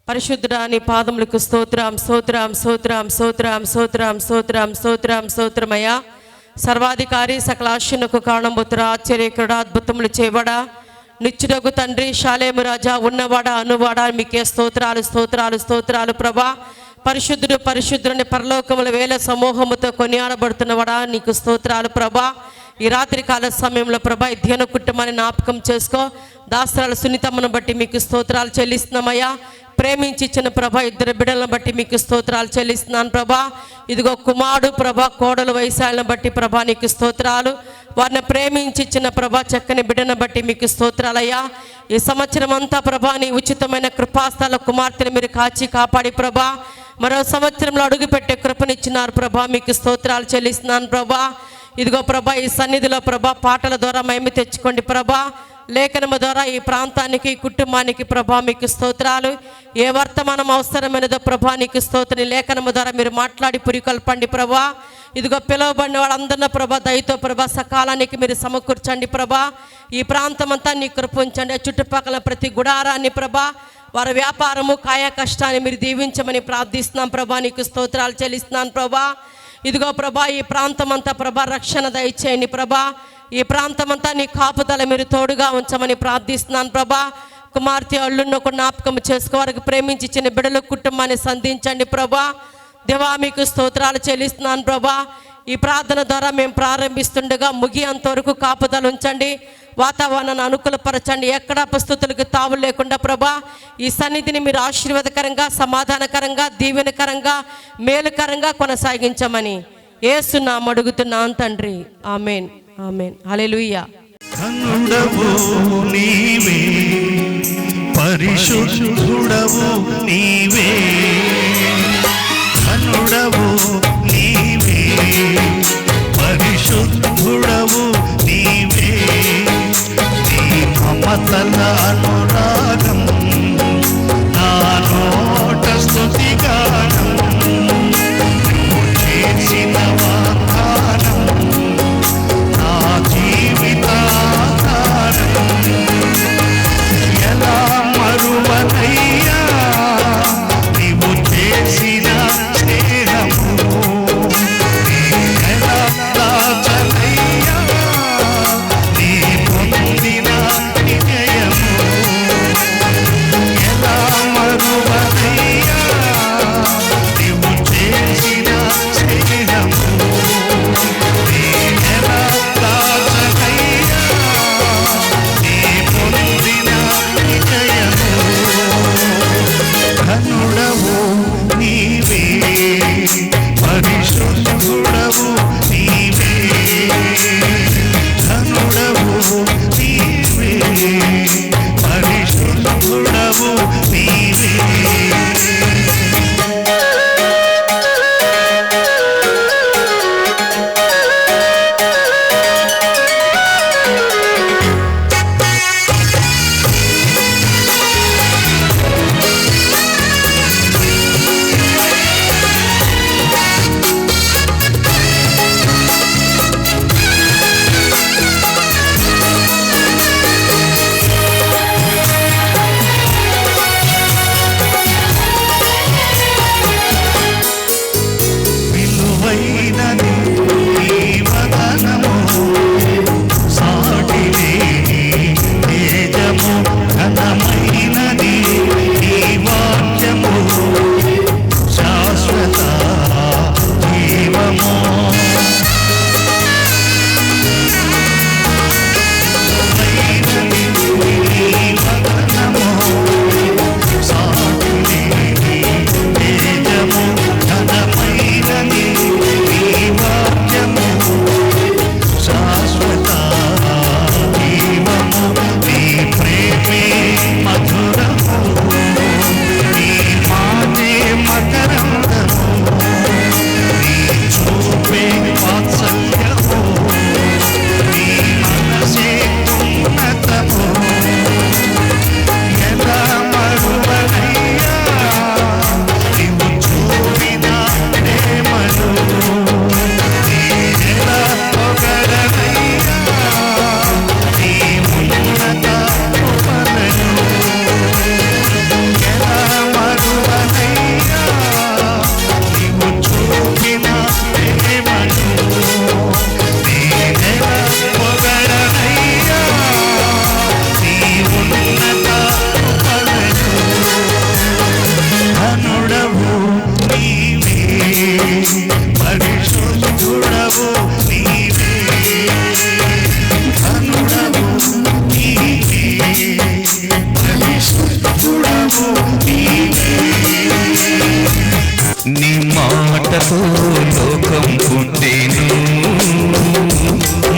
పరిశుద్ధుడా నీ పాదములకు స్తోత్రం స్తోత్రం స్తోత్రం స్తోత్రం స్తోత్రం స్తోత్రం స్తోత్రం స్తోత్రమయ్యా. సర్వాధికారి సకల ఆశీనుకు కారణంబుతురా ఆశ్చర్యకరుడా అద్భుతములు చేయబడా నిత్యుడగు తండ్రి షాలేము రాజా ఉన్నవాడా అనువాడా మీకే స్తోత్రాలు స్తోత్రాలు స్తోత్రాలు ప్రభా. పరిశుద్ధుడు పరిశుద్ధుని పరలోకముల వేల సమూహముతో కొనియాడబడుతున్నవాడా నీకు స్తోత్రాలు ప్రభా. ఈ రాత్రి కాల సమయంలో ప్రభా ఈ ధ్యాన కుటుంబాన్ని జ్ఞాపకం చేసుకో. దాసరాల సున్నితమ్మను బట్టి మీకు స్తోత్రాలు చెల్లిస్తున్నామయ్యా. ప్రేమించి ఇచ్చిన ప్రభా ఇద్దరు బిడ్డలను బట్టి మీకు స్తోత్రాలు చెల్లిస్తున్నాను ప్రభా. ఇదిగో కుమారుడు ప్రభా కోడలు వయసాలను బట్టి ప్రభా నీకు స్తోత్రాలు. వారిని ప్రేమించి ఇచ్చిన ప్రభా చక్కని బిడ్డను బట్టి మీకు స్తోత్రాలయ్యా. ఈ సంవత్సరం అంతా ప్రభా నీ ఉచితమైన కృపాస్థల కుమార్తెను మీరు కాచి కాపాడి ప్రభా మరో సంవత్సరంలో అడుగుపెట్టే కృపనిచ్చినారు ప్రభా మీకు స్తోత్రాలు చెల్లిస్తున్నాను ప్రభా. ఇదిగో ప్రభా ఈ సన్నిధిలో ప్రభా పాటల ద్వారా మహిమ తెచ్చుకోండి ప్రభా. లేఖనము ద్వారా ఈ ప్రాంతానికి కుటుంబానికి ప్రభా మీకు స్తోత్రాలు. ఏ వర్తమానం అవసరమైనదో ప్రభా నీకు స్తోత్రం. లేఖనము ద్వారా మీరు మాట్లాడి పురికొల్పండి ప్రభా. ఇదిగో పిలువబడిన వాళ్ళందరినీ ప్రభా దయతో ప్రభా సకాలానికి మీరు సమకూర్చండి ప్రభా. ఈ ప్రాంతం అంతా నీ కృప ఉంచండి. చుట్టుపక్కల ప్రతి గుడారాన్ని ప్రభా వారి వ్యాపారము కాయ కష్టాన్ని మీరు దీవించమని ప్రార్థిస్తున్నాం ప్రభా. నీకు స్తోత్రాలు చెల్లిస్తున్నాను ప్రభా. ఇదిగో ప్రభా ఈ ప్రాంతం అంతా ప్రభా రక్షణ దయచేయండి ప్రభా. ఈ ప్రాంతం అంతా నీ కాపుదల మీరు తోడుగా ఉంచమని ప్రార్థిస్తున్నాను ప్రభా. కుమార్తె అల్లున్న ఒక జ్ఞాపకం చేసుకోవారికి ప్రేమించి ఇచ్చిన బిడ్డల కుటుంబాన్ని సంధించండి ప్రభా. దేవా మీకు స్తోత్రాలు చెల్లిస్తున్నాను ప్రభా. ఈ ప్రార్థన ద్వారా మేము ప్రారంభిస్తుండగా ముగియంతవరకు కాపుదల ఉంచండి. వాతావరణాన్ని అనుకూలపరచండి. ఎక్కడ పరిస్థితులకు తావు లేకుండా ప్రభా ఈ సన్నిధిని మీరు ఆశీర్వాదకరంగా సమాధానకరంగా దీవెనకరంగా మేలుకరంగా కొనసాగించమని యేసునామమున అడుగుతున్నాను తండ్రి. ఆమేన్ ఆమేన్ హల్లెలూయా. కన్నుడవు నీవే పరిశుద్ధుడవు నీవే కన్నుడవు నీవే పరిశుద్ధుడవు నీవే నీ మమతల అనురాగం నా నోట స్తుతిగానం నువ్వు చేసిన వాగ్దానం నా జీవితాధారం ఎలా మరువనయ్యా నీవు చేసిన స్నేహము ఎలా దాచనయ్యా నీ పొందిన విజయము ఎలా మరువనయ్యా నీవు చేసిన స్నేహము ఎలా దాచనయ్యా నీ పొందిన విజయము కన్నుడవు నీవే పరిశుద్ధుడవు నీవే కన్నుడవు నీవే పరిశుద్ధుడవు నీవే. మాటతో లోకం పుట్టెను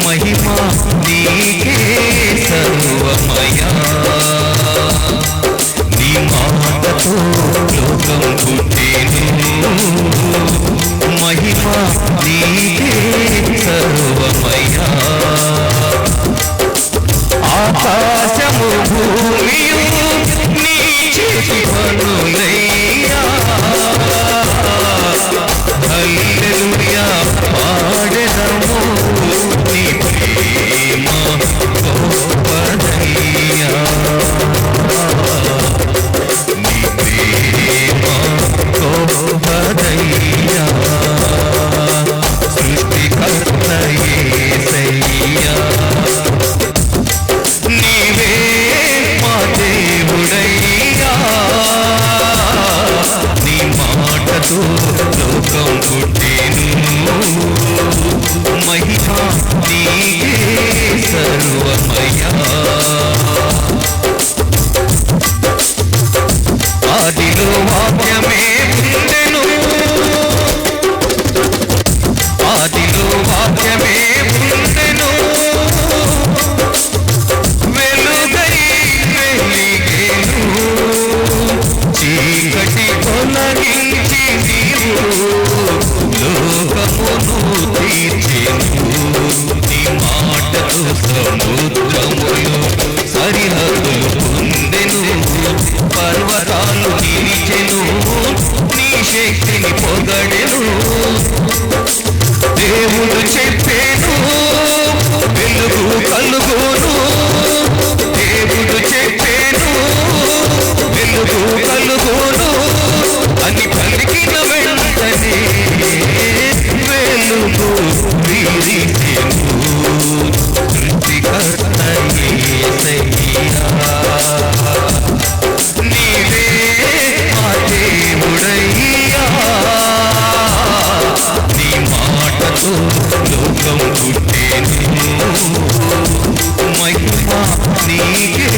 మహిమ నీకే సర్వమయా నీ మాటతో లోకం పుట్టెను మహిమ నీకే సర్వమయా ఆకాశము భూమియు నీ చేతి పనులయ్యా హల్లెలూయా పాడెదము నీ ప్రేమ గొప్పదయ్యా నీ ప్రేమ గొప్పదయ్యా సృష్టికర్త యేసయ్యా నీవే మా దేవుడయ్యా నీ మాటతో లోకం పుట్టెను మహిమ నీకే సర్వమయా ఆదిలో వాక్యమే ఉండెను ఆదిలో వాక్యమే ఉండెను వెలుగై వెలిగెను చీకటి తొలగించి నీవు లోకమును తీర్చెను నీ మాటతో సముద్రములు సరిహద్దులు పొందెను పర్వతాలు నిలిచెను నీ శక్తిని పొగడెను దేవుడు చెప్పెను వెలుగు కలుగును దేవుడు చెప్పెను వెలుగు కలుగును అని పలికిన వెంటనే వెలుగు విరిసెను సృష్టికర్త యేసయ్యా నీవే మా దేవుడయ్యా నీ మాటతో లోకం పుట్టెను మహిమ నీకే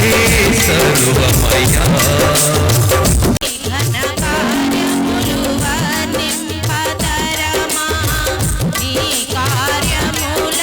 సర్వమయా ఘన కార్యములు వర్ణింపతరమా నీ కార్యముల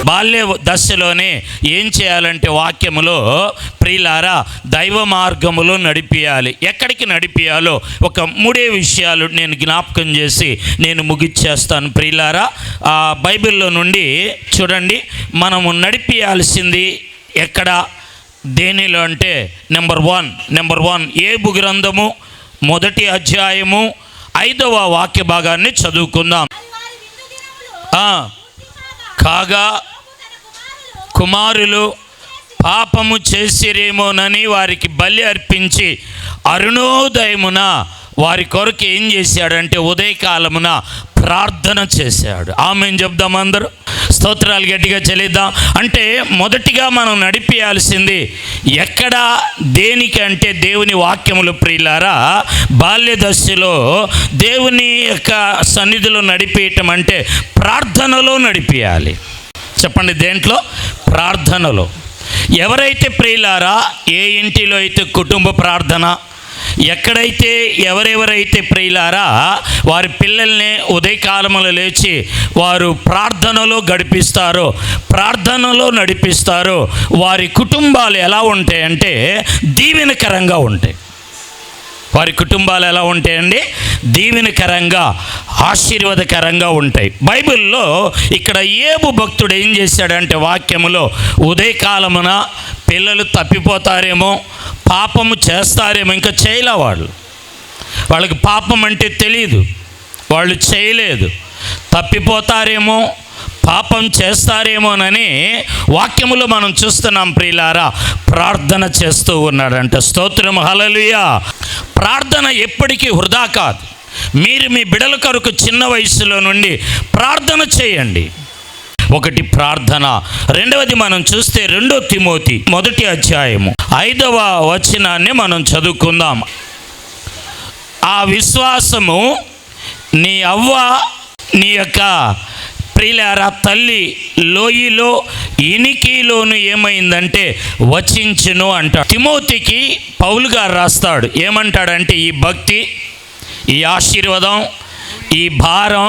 బాల్య దశలోనే ఏం చేయాలంటే వాక్యములో ప్రియులారా దైవ మార్గములో నడిపియాలి. ఎక్కడికి నడిపియాలో ఒక 3 విషయాలు నేను జ్ఞాపకం చేసి నేను ముగిచ్చేస్తాను. ప్రియులారా బైబిల్లో నుండి చూడండి, మనము నడిపియాల్సింది ఎక్కడ, దేనిలో అంటే నెంబర్ వన్ ఏబు గ్రంథము 1వ అధ్యాయము 5వ వాక్య భాగాన్ని చదువుకుందాం. కాగా కుమారులు పాపము చేసిరేమోనని వారికి బలి అర్పించి అరుణోదయమున వారి కొరకు ఏం చేశాడంటే ఉదయకాలమున ప్రార్థన చేశాడు. ఆమేన్ చెప్దాం అందరూ. స్తోత్రాలు గట్టిగా చెల్లిద్దాం. అంటే మొదటిగా మనం నడిపియాల్సింది ఎక్కడ, దేనికి అంటే దేవుని వాక్యములు. ప్రియులారా బాల్య దశలో దేవుని యొక్క సన్నిధిలో నడిపేయటం అంటే ప్రార్థనలో నడిపియాలి. చెప్పండి, దేంట్లో? ప్రార్థనలో. ఎవరైతే ప్రియులారా ఏ ఇంటిలో అయితే కుటుంబ ప్రార్థన, ఎక్కడైతే ఎవరెవరైతే ప్రియులారా వారి పిల్లల్ని ఉదయకాలములో లేచి వారు ప్రార్థనలో గడిపిస్తారో, ప్రార్థనలో నడిపిస్తారో, వారి కుటుంబాలు ఎలా ఉంటాయంటే దీవెనకరంగా ఉంటాయి. వారి కుటుంబాలు ఎలా ఉంటాయండి? దీవెనకరంగా, ఆశీర్వాదకరంగా ఉంటాయి. బైబిల్లో ఇక్కడ ఏబు భక్తుడు ఏం చేశాడంటే వాక్యములో ఉదయకాలమున పిల్లలు తప్పిపోతారేమో, పాపము చేస్తారేమో, ఇంకా చేయలే వాళ్ళకి పాపం అంటే తెలియదు, వాళ్ళు చేయలేదు, తప్పిపోతారేమో, పాపం చేస్తారేమోనని వాక్యములో మనం చూస్తున్నాం. ప్రియులారా ప్రార్థన చేస్తూ ఉన్నాడంట. స్తోత్రం, హల్లెలూయా. ప్రార్థన ఎప్పటికీ వృధా కాదు. మీరు మీ బిడ్డల కొరకు చిన్న వయసులో నుండి ప్రార్థన చేయండి. ఒకటి ప్రార్థన. రెండవది మనం చూస్తే 2 తిమోతి 1వ అధ్యాయము 5వ వచనాన్ని మనం చదువుకుందాం. ఆ విశ్వాసము నీ అవ్వ నీ యొక్క ప్రియులారా తల్లి లోయలో ఇనికిలోను ఏమైందంటే వచించును అంటాడు. తిమోతికి పౌలు గారు రాస్తాడు. ఏమంటాడంటే ఈ భక్తి, ఈ ఆశీర్వాదం, ఈ భారం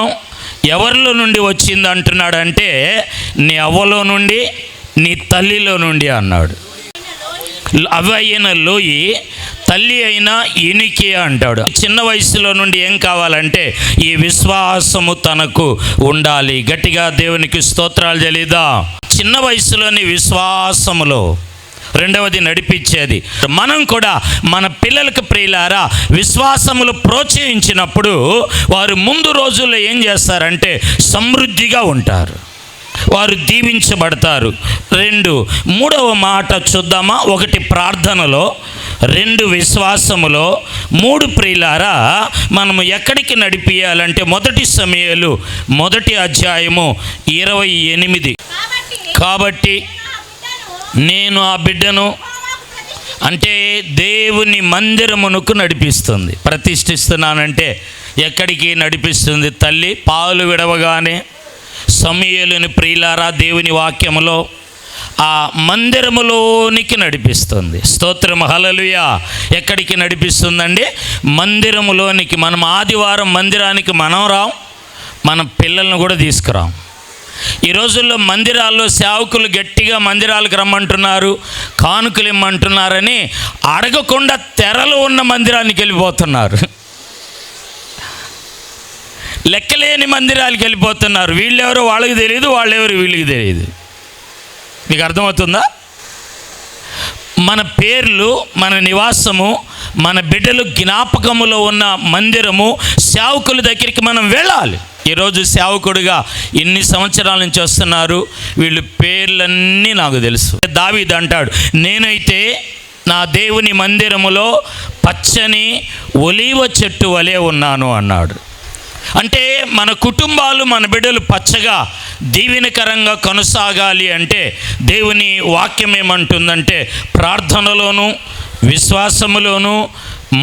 ఎవరిలో నుండి వచ్చింది అంటున్నాడంటే నీ అవ్వలో నుండి, నీ తల్లిలో నుండి అన్నాడు. అవి అయిన లోయి, తల్లి అయినా ఇనికి అంటాడు. చిన్న వయసులో నుండి ఏం కావాలంటే ఈ విశ్వాసము తనకు ఉండాలి. గట్టిగా దేవునికి స్తోత్రాలు చెల్లిదా. చిన్న వయసులోని విశ్వాసములో రెండవది నడిపించేది. మనం కూడా మన పిల్లలకు ప్రియులారా విశ్వాసములు ప్రోత్సహించినప్పుడు వారు ముందు రోజుల్లో ఏం చేస్తారంటే సమృద్ధిగా ఉంటారు, వారు దీవించబడతారు. 2 మూడవ మాట చూద్దామా? 1 ప్రార్థనలో, 2 విశ్వాసములో, 3 ప్రియులారా మనము ఎక్కడికి నడిపియాలంటే 1 సమూయేలు 1వ అధ్యాయము 28. కాబట్టి నేను ఆ బిడ్డను అంటే దేవుని మందిరమునకు నడిపిస్తుంది. ప్రతిష్ఠిస్తున్నానంటే ఎక్కడికి నడిపిస్తుంది? తల్లి పాలు విడవగానే సమూయేలుని ప్రియులారా దేవుని వాక్యములో ఆ మందిరములోనికి నడిపిస్తుంది. స్తోత్రం, హల్లెలూయా. ఎక్కడికి నడిపిస్తుందండి? మందిరములోనికి. మనం ఆదివారం మందిరానికి మనం రాం, మన పిల్లలను కూడా తీసుకురాం. ఈ రోజుల్లో మందిరాల్లో సేవకులు గట్టిగా మందిరాలకు రమ్మంటున్నారు, కానుకలు ఇమ్మంటున్నారని అడగకుండా తెరలు ఉన్న మందిరానికి వెళ్ళిపోతున్నారు. లెక్కలేని మందిరాలకు వెళ్ళిపోతున్నారు. వీళ్ళెవరో వాళ్ళకి తెలియదు, వాళ్ళెవరు వీళ్ళకి తెలియదు. మీకు అర్థమవుతుందా? మన పేర్లు, మన నివాసము, మన బిడ్డలు జ్ఞాపకములో ఉన్న మందిరము, సేవకుల దగ్గరికి మనం వెళ్ళాలి. ఈరోజు సేవకుడిగా ఎన్ని సంవత్సరాల నుంచి వస్తున్నారు, వీళ్ళు పేర్లన్నీ నాకు తెలుసు. దావీదు అంటాడు, నేనైతే నా దేవుని మందిరములో పచ్చని ఒలీవ చెట్టు వలె ఉన్నాను అన్నాడు. అంటే మన కుటుంబాలు, మన బిడ్డలు పచ్చగా దీవెనకరంగా కొనసాగాలి అంటే దేవుని వాక్యం ఏమంటుందంటే ప్రార్థనలోను, విశ్వాసములోను,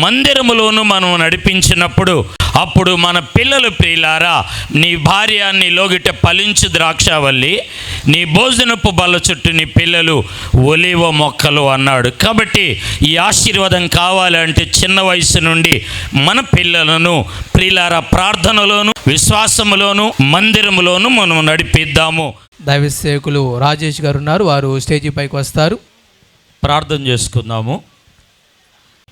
మందిరములోను మనం నడిపించినప్పుడు అప్పుడు మన పిల్లలు ప్రియులారా, నీ భార్య నీ లోగిట ఫలించు ద్రాక్షవల్లి, నీ భోజనపు బల్ల చుట్టూ నీ పిల్లలు ఒలీవ మొక్కలు అన్నాడు. కాబట్టి ఈ ఆశీర్వాదం కావాలంటే చిన్న వయసు నుండి మన పిల్లలను ప్రియులారా ప్రార్థనలోను, విశ్వాసములోను, మందిరములోను మనం నడిపిద్దాము. దైవ సేవకులు రాజేష్ గారు ఉన్నారు, వారు స్టేజీ పైకి వస్తారు. ప్రార్థన చేసుకుందాము.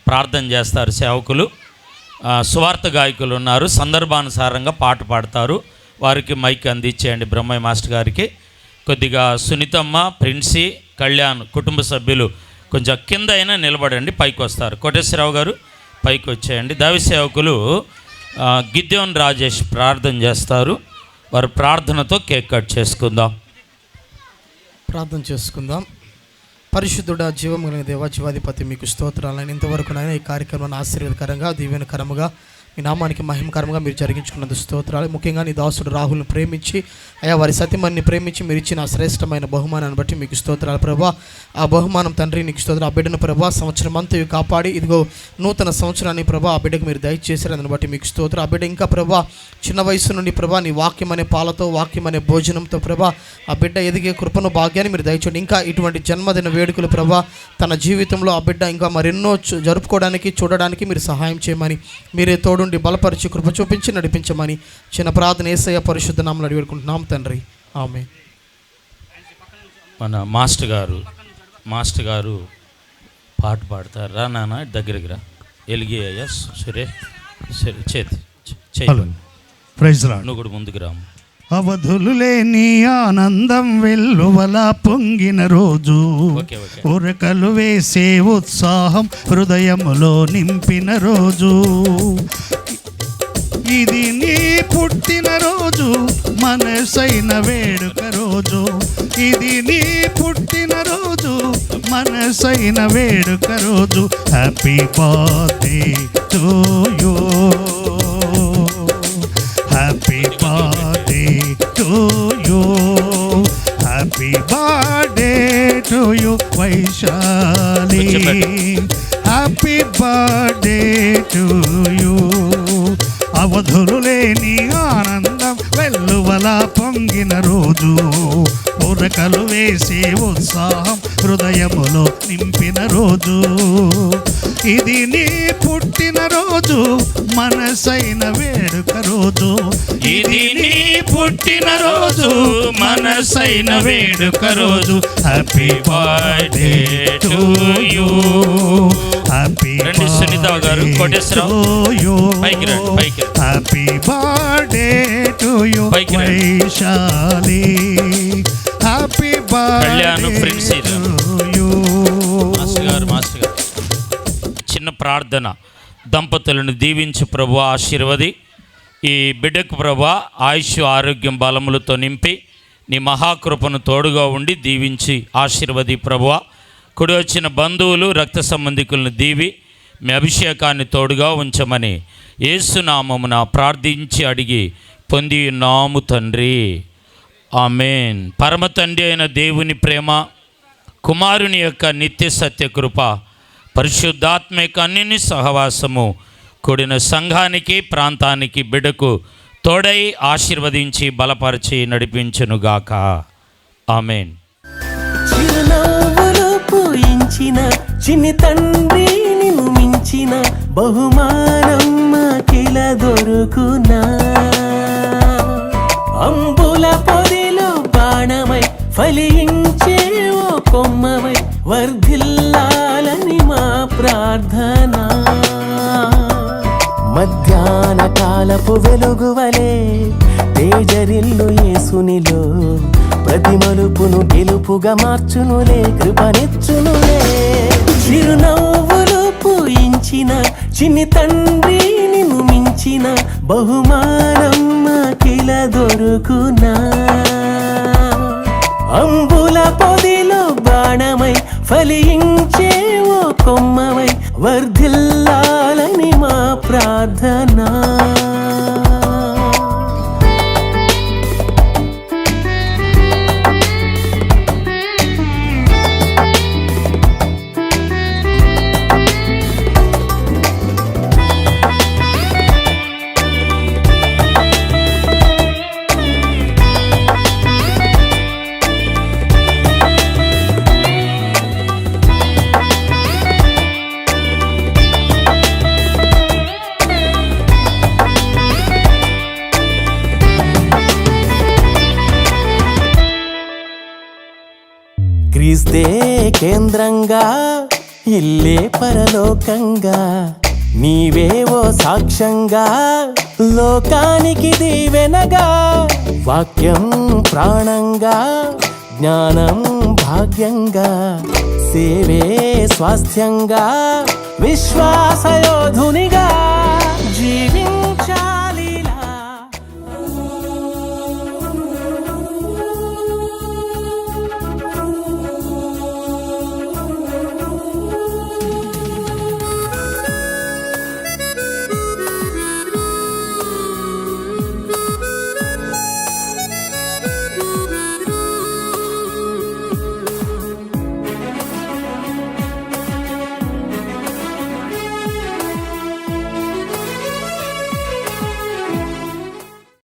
ప్రార్థన చేస్తారు సేవకులు. సువార్త గాయకులు ఉన్నారు, సందర్భానుసారంగా పాట పాడతారు. వారికి మైక్ అందించేయండి బ్రహ్మయ్య మాస్టర్ గారికి. కొద్దిగా సునీతమ్మ, ప్రిన్సీ, కళ్యాణ్ కుటుంబ సభ్యులు కొంచెం కింద అయినా నిలబడండి, పైకి వస్తారు. కోటేశ్వరరావు గారు పైకి వచ్చేయండి. దైవ సేవకులు గిద్యోన్ రాజేష్ ప్రార్థన చేస్తారు. వారు ప్రార్థనతో కేక్ కట్ చేసుకుందాం. ప్రార్థన చేసుకుందాం. పరిశుద్ధుడా, జీవం కలిగిన దేవా, జీవాధిపతి, మీకు స్తోత్రాలను ఇంతవరకు నాయన ఈ కార్యక్రమాన్ని ఆశీర్వాదకరంగా, దీవెనకరముగా, మీ నామానికి మహిమకరంగా మీరు జరిగించుకున్నందుకు స్తోత్రాలు. ముఖ్యంగా నీ దాసుడు రాహుల్ని ప్రేమించి, అయా వారి సతీమణిని ప్రేమించి మీరు ఇచ్చిన శ్రేష్టమైన బహుమానాన్ని బట్టి మీకు స్తోత్రాలు ప్రభా. ఆ బహుమానం తండ్రి నీకు స్తోత్రం. ఆ బిడ్డను ప్రభా సంవత్సరం అంతా కాపాడి ఇదిగో నూతన సంవత్సరాన్ని ప్రభా ఆ బిడ్డకు మీరు దయచేశారు, దాన్ని బట్టి మీకు స్తోత్రం. ఆ బిడ్డ ఇంకా ప్రభా చిన్న వయసు నుండి ప్రభా నీ వాక్యం అనే పాలతో, వాక్యం అనే భోజనంతో ప్రభా ఆ బిడ్డ ఎదిగే కృపను, భాగ్యాన్ని మీరు దయచేయండి. ఇంకా ఇటువంటి జన్మదిన వేడుకలు ప్రభా తన జీవితంలో ఆ బిడ్డ ఇంకా మరెన్నో జరుపుకోవడానికి, చూడడానికి మీరు సహాయం చేయమని, మీరే తోడుండి బలపరిచి కృప చూపించి నడిపించమని చిన్న ప్రార్థన యేసయ్య పరిశుద్ధ నామములో అడిగి వేడుకుంటున్నాం తండ్రి, ఆమేన్. మన మాస్టర్ గారు పాట పాడతారు. రా నాన్న దగ్గరికి రా. ఎలిగి అయ్యా సురే చేతి ప్రైజ్ లార్డ్. నువ్వు కూడా ముందుకు రాము. అవధులు లేని ఆనందం వెల్లువల పొంగిన రోజు, ఓకే. ఉరకలు వేసే ఉత్సాహం హృదయములో నింపిన రోజు, ఇది నీ పుట్టిన రోజు, మనసైన వేడుక రోజు, ఇది నీ పుట్టిన రోజు, మనసైన వేడుక రోజు. Happy birthday to you, happy birthday to you, happy birthday to you Vaishali, happy birthday to you. అవధులు లేని ఆనందం వెల్లువల పొంగిన రోజు, ఉరకలు వేసే ఉత్సాహం హృదయములో నింపిన రోజు, ఇది నీ పుట్టిన రోజు, మనసైన వేడుక రోజు, ఇది నీ పుట్టిన రోజు, మనసైన వేడుక రోజు. Happy birthday to you, happy Sunitha garu, Koteswararao పైకి రండి, పైకి. హ్యాపీ బర్త్డే టు యూ పైకి రండి. Vaishali, happy Kalyan, Princy birthday to you. Master garu చిన్న ప్రార్థన. దంపతులను దీవించు ప్రభు, ఆశీర్వది. ఈ బిడ్డకు ప్రభు ఆయుష్, ఆరోగ్యం, బలములతో నింపి నీ మహాకృపను తోడుగా ఉండి దీవించి ఆశీర్వది ప్రభువా. కుడి వచ్చిన బంధువులు, రక్త సంబంధికులను దీవి మీ అభిషేకాన్ని తోడుగా ఉంచమని యేసునామమున ప్రార్థించి అడిగి పొంది ఉన్నాము తండ్రి, ఆమేన్. పరమ తండ్రి అయిన దేవుని ప్రేమ, కుమారుని యొక్క నిత్య సత్య కృప, పరిశుద్ధాత్మ యొక్క అన్నిని సహవాసము కూడిన సంఘానికి, ప్రాంతానికి, బిడ్డకు తోడై ఆశీర్వదించి బలపరిచి నడిపించునుగాక, ఆమేన్. చిరునవ్వులు పూయించిన చిన్ని తండ్రి నిన్ను మించిన బహుమానం మాకిల దొరుకునా, అంబుల పొదిలో బాణమై ఫలించే ఓ కొమ్మవై వర్ధిల్లాలని మా ప్రార్థన. మధ్యాహ్న కాలపు వెలుగువలే తేజరిల్లు యేసునిలో, ప్రతి మలుపును గెలుపుగా మార్చునులే, కృపనిచ్చునులే. చిరునవ్వులు పూయించిన చిన్ని తండ్రి నిన్ను మించిన బహుమానం మాకిల దొరుకునా, అంబుల పొదిలో బాణమై ఫలించే ఓ కొమ్మవై వర్ధిల్లాలని మా ప్రార్థన. క్రీస్తే కేంద్రంగా, ఇల్లే పరలోకంగా, నీవే ఓ సాక్ష్యంగా, లోకానికి దీవెనగా, వాక్యం ప్రాణంగా, జ్ఞానం భాగ్యంగా, సేవే స్వాస్థ్యంగా, విశ్వాసయోధునిగా జీవించ